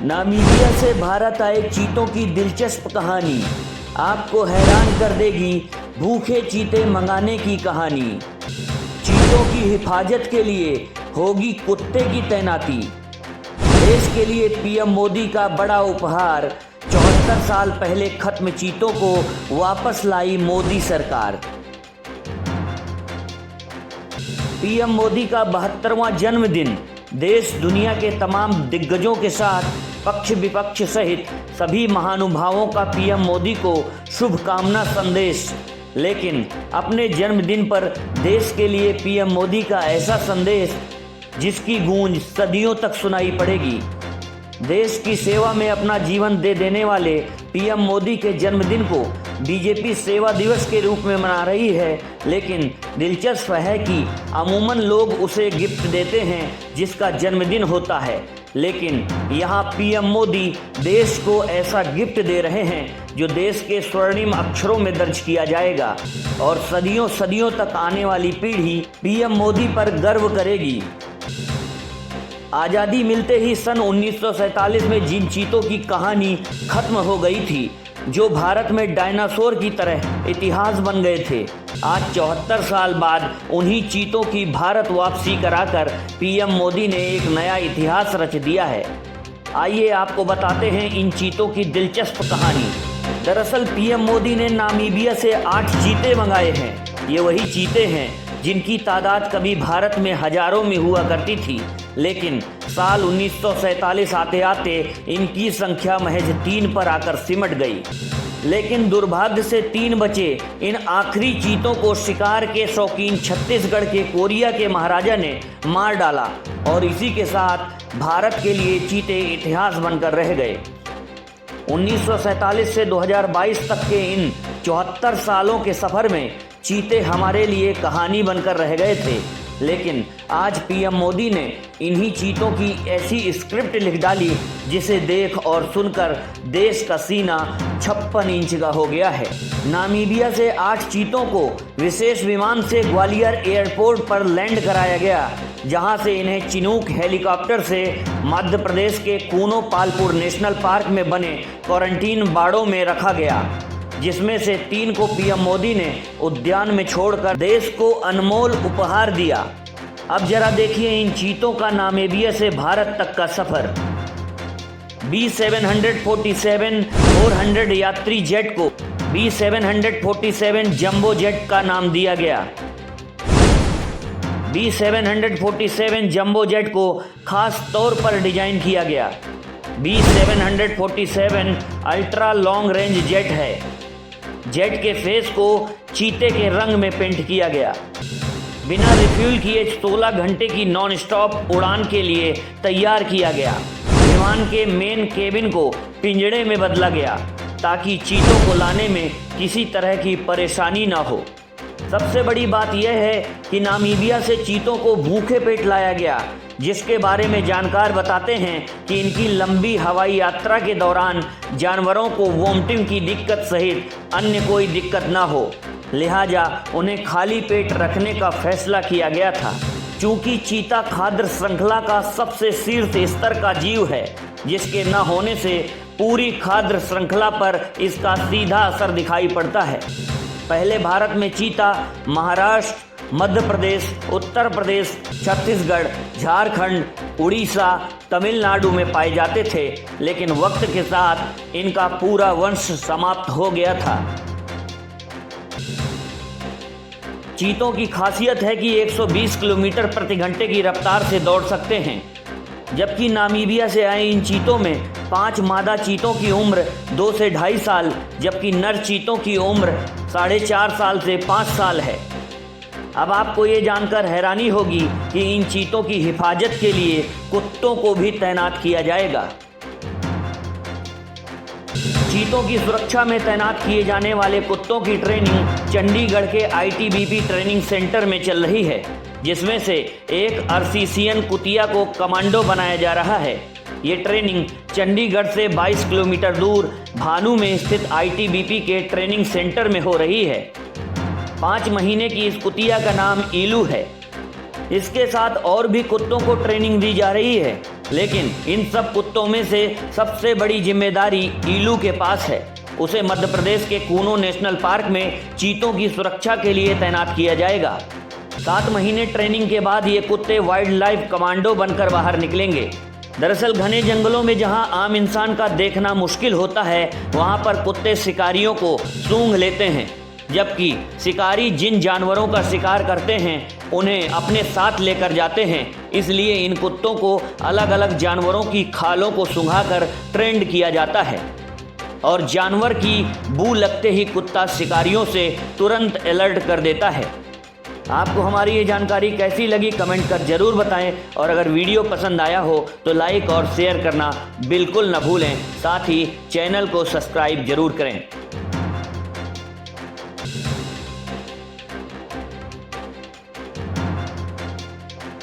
Namibia से भारत आए चीतों की दिलचस्प कहानी आपको हैरान कर देगी। भूखे चीते मंगाने की कहानी। चीतों की हिफाजत के लिए होगी कुत्ते की तैनाती। देश के लिए पीएम मोदी का बड़ा उपहार। 74 साल पहले खत्म चीतों को वापस लाई मोदी सरकार। पीएम मोदी का 72वां जन्मदिन। देश दुनिया के तमाम दिग्गजों के साथ पक्ष विपक्ष सहित सभी महानुभावों का पीएम मोदी को शुभकामना संदेश। लेकिन अपने जन्मदिन पर देश के लिए पीएम मोदी का ऐसा संदेश जिसकी गूंज सदियों तक सुनाई पड़ेगी। देश की सेवा में अपना जीवन दे देने वाले पीएम मोदी के जन्मदिन को बीजेपी सेवा दिवस के रूप में मना रही है। लेकिन दिलचस्प है कि अमूमन लोग उसे गिफ्ट देते हैं जिसका जन्मदिन होता है, लेकिन यहाँ पीएम मोदी देश को ऐसा गिफ्ट दे रहे हैं जो देश के स्वर्णिम अक्षरों में दर्ज किया जाएगा और सदियों सदियों तक आने वाली पीढ़ी पीएम मोदी पर गर्व करेगी। आज़ादी मिलते ही सन 1947 में जिन चीतों की कहानी खत्म हो गई थी, जो भारत में डायनासोर की तरह इतिहास बन गए थे, आज 74 साल बाद उन्हीं चीतों की भारत वापसी कराकर पीएम मोदी ने एक नया इतिहास रच दिया है। आइए आपको बताते हैं इन चीतों की दिलचस्प कहानी। दरअसल पीएम मोदी ने नामीबिया से 8 चीते मंगाए हैं। ये वही चीते हैं जिनकी तादाद कभी भारत में हजारों में हुआ करती थी, लेकिन साल 1947 आते आते इनकी संख्या महज 3 पर आकर सिमट गई। लेकिन दुर्भाग्य से 3 बचे। इन आखिरी चीतों को शिकार के शौकीन छत्तीसगढ़ के कोरिया के महाराजा ने मार डाला और इसी के साथ भारत के लिए चीते इतिहास बनकर रह गए। 1947 से 2022 तक के इन 74 सालों के सफ़र में चीते हमारे लिए कहानी बनकर रह गए थे, लेकिन आज पीएम मोदी ने इन्हीं चीतों की ऐसी स्क्रिप्ट लिख डाली जिसे देख और सुनकर देश का सीना 56 इंच का हो गया है। नामीबिया से 8 चीतों को विशेष विमान से ग्वालियर एयरपोर्ट पर लैंड कराया गया, जहां से इन्हें चिनूक हेलीकॉप्टर से मध्य प्रदेश के कूनो पालपुर नेशनल पार्क में बने क्वारंटीन बाड़ों में रखा गया, जिसमें से 3 को पीएम मोदी ने उद्यान में छोड़कर देश को अनमोल उपहार दिया। अब जरा देखिए इन चीतों का नामीबिया से भारत तक का सफर। B747 400 यात्री जेट को B747 जंबो जेट का नाम दिया गया। B747 जंबो जेट को खास तौर पर डिजाइन किया गया। B747 ultra long range jet है। जेट के फेस को चीते के रंग में पेंट किया गया। बिना रिफ्यूल किए 16 घंटे की नॉन स्टॉप उड़ान के लिए तैयार किया गया। विमान के मेन केबिन को पिंजड़े में बदला गया ताकि चीतों को लाने में किसी तरह की परेशानी ना हो। सबसे बड़ी बात यह है कि नामीबिया से चीतों को भूखे पेट लाया गया, जिसके बारे में जानकार बताते हैं कि इनकी लंबी हवाई यात्रा के दौरान जानवरों को वोमिटिंग की दिक्कत सहित अन्य कोई दिक्कत ना हो, लिहाजा उन्हें खाली पेट रखने का फैसला किया गया था। चूँकि चीता खाद्य श्रृंखला का सबसे शीर्ष स्तर का जीव है, जिसके न होने से पूरी खाद्य श्रृंखला पर इसका सीधा असर दिखाई पड़ता है। पहले भारत में चीता महाराष्ट्र, मध्य प्रदेश, उत्तर प्रदेश, छत्तीसगढ़, झारखंड, उड़ीसा, तमिलनाडु में पाए जाते थे, लेकिन वक्त के साथ इनका पूरा वंश समाप्त हो गया था। चीतों की खासियत है कि 120 किलोमीटर प्रति घंटे की रफ्तार से दौड़ सकते हैं, जबकि नामीबिया से आए इन चीतों में 5 मादा चीतों की उम्र 2 से 2.5 साल, जबकि नर चीतों की उम्र 4.5 साल से 5 साल है। अब आपको ये जानकर हैरानी होगी कि इन चीतों की हिफाजत के लिए कुत्तों को भी तैनात किया जाएगा। चीतों की सुरक्षा में तैनात किए जाने वाले कुत्तों की ट्रेनिंग चंडीगढ़ के ITBP ट्रेनिंग सेंटर में चल रही है, जिसमें से एक अर्सीसियन कुतिया को कमांडो बनाया जा रहा है। ये ट्रेनिंग चंडीगढ़ से 22 किलोमीटर दूर भानू में स्थित ITBP के ट्रेनिंग सेंटर में हो रही है। 5 महीने की इस कुतिया का नाम ईलू है। इसके साथ और भी कुत्तों को ट्रेनिंग दी जा रही है, लेकिन इन सब कुत्तों में से सबसे बड़ी जिम्मेदारी ईलू के पास है। उसे मध्य प्रदेश के कूनो नेशनल पार्क में चीतों की सुरक्षा के लिए तैनात किया जाएगा। 7 महीने ट्रेनिंग के बाद ये कुत्ते वाइल्ड लाइफ कमांडो बनकर बाहर निकलेंगे। दरअसल घने जंगलों में जहां आम इंसान का देखना मुश्किल होता है, वहां पर कुत्ते शिकारियों को सूंघ लेते हैं, जबकि शिकारी जिन जानवरों का शिकार करते हैं उन्हें अपने साथ लेकर जाते हैं। इसलिए इन कुत्तों को अलग अलग जानवरों की खालों को सूंघाकर ट्रेंड किया जाता है और जानवर की बू लगते ही कुत्ता शिकारियों से तुरंत अलर्ट कर देता है। आपको हमारी ये जानकारी कैसी लगी कमेंट कर जरूर बताएं और अगर वीडियो पसंद आया हो तो लाइक और शेयर करना बिल्कुल न भूलें। साथ ही चैनल को सब्सक्राइब जरूर करें।